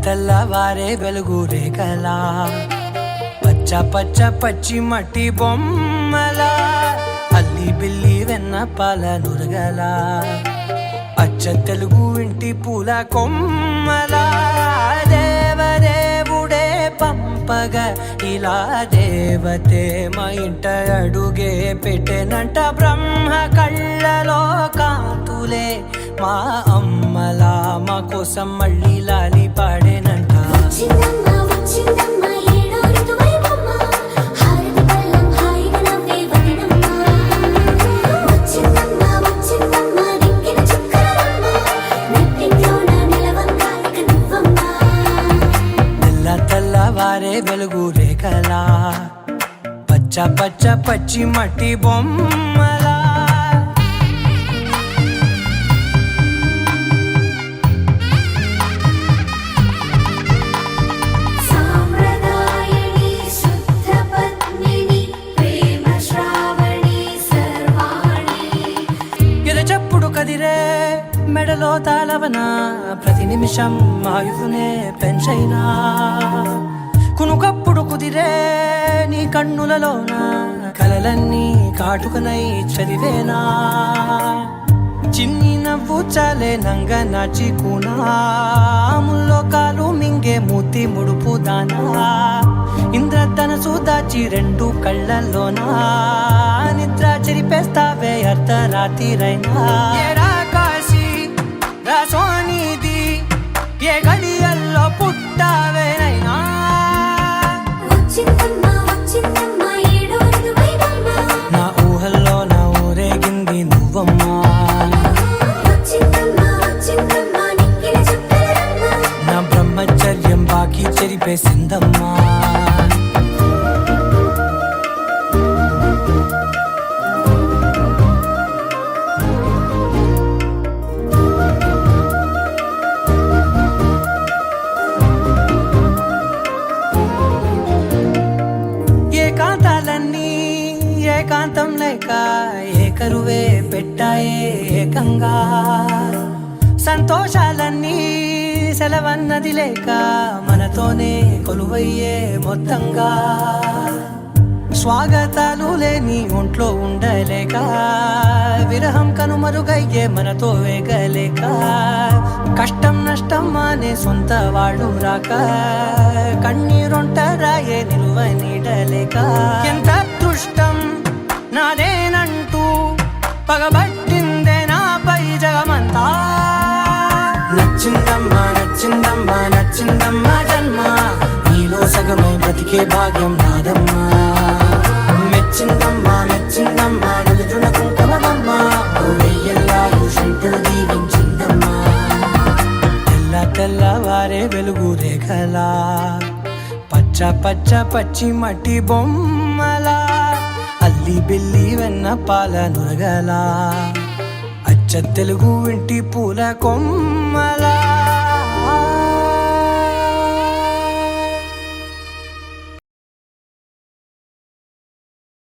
తెల్లవారే వెలుగు రేఖలా పచ్చ పచ్చ పచ్చి మట్టి బొమ్మలా అల్లి బిల్లి వెన్న పాల నురగలా అచ్చ తెలుగు ఇంటి పూల కొమ్మలా దేవదేవుడే పంపగా ఇలా దేవతే మా ఇంట అడుగే పెట్టెనంట బ్రహ్మ కళ్ళలో కాంతులే మా అమ్మలా మా కోసం మళ్ళీ లాలి పాడేనంట. తెల్లవారే వెలుగు రేఖలా పచ్చ పచ్చ పచ్చి మట్టి బొమ్మలా ఎరచప్పుడు కదిరే మెడలో తాళవన ప్రతి నిమిషం ఆయుధునే పెంచైనా కునుకప్పుడు కుదిరే నీ కన్నులలోన కలలన్నీ కాటుకనై చదివేనా చిన్ని నవ్వు చాలే నంగ నాచి కూనాముల్లో కాలు మింగే మూతి ముడుపు దానా ఇంద్రధనసు దాచి రెండు కళ్ళల్లోనా నిద్ర చెరిపేస్తావే అర్ధరాత్రిరైనా కాశీ రాసోనిది ఏ గడియల్లో పుట్టావేనైనా నా ఊహల్లో నా ఊరేగింది నువ్వమ్మా నా బ్రహ్మచర్యం బాకీ చెరిపేసిందమ్మా. ఏకాంతాలన్నీ ఏకాంతం లేక ఏకరువే పెట్టాయే ఏకంగా సంతోషాలన్నీ సెలవన్నది లేక మనతోనే కొలువయ్యే మొత్తంగా స్వాగతాలు లేని ఒంట్లో ఉండలేక విరహం కనుమరుగయ్యే మనతో వేగలేక కష్టం నష్టం అనే సొంత వాళ్ళు రాక కన్నీరొంటరాయే నిలువ నీడలేక ఎంత అదృష్టం నాదేనంటూ పగబట్టిందే నాపై జగమంతా నచ్చిందమ్మా నచ్చిందమ్మా నచ్చిందమ్మా జన్మ నీలో సగమై బ్రతికే భాగ్యం నాదమ్మా మెచ్చిందమ్మా మెచ్చిందమ్మా నలుజున కుంకుమమ్మా వెయ్యల్లాలు శంకరు దీవించిందమ్మా. తెల్లవారే వెలుగు రేఖలా పచ్చ పచ్చ పచ్చి మట్టి బొమ్మలా అల్లి బిల్లి వెన్న పాల నురగలా అచ్చ తెలుగు ఇంటి పూల కొమ్మలా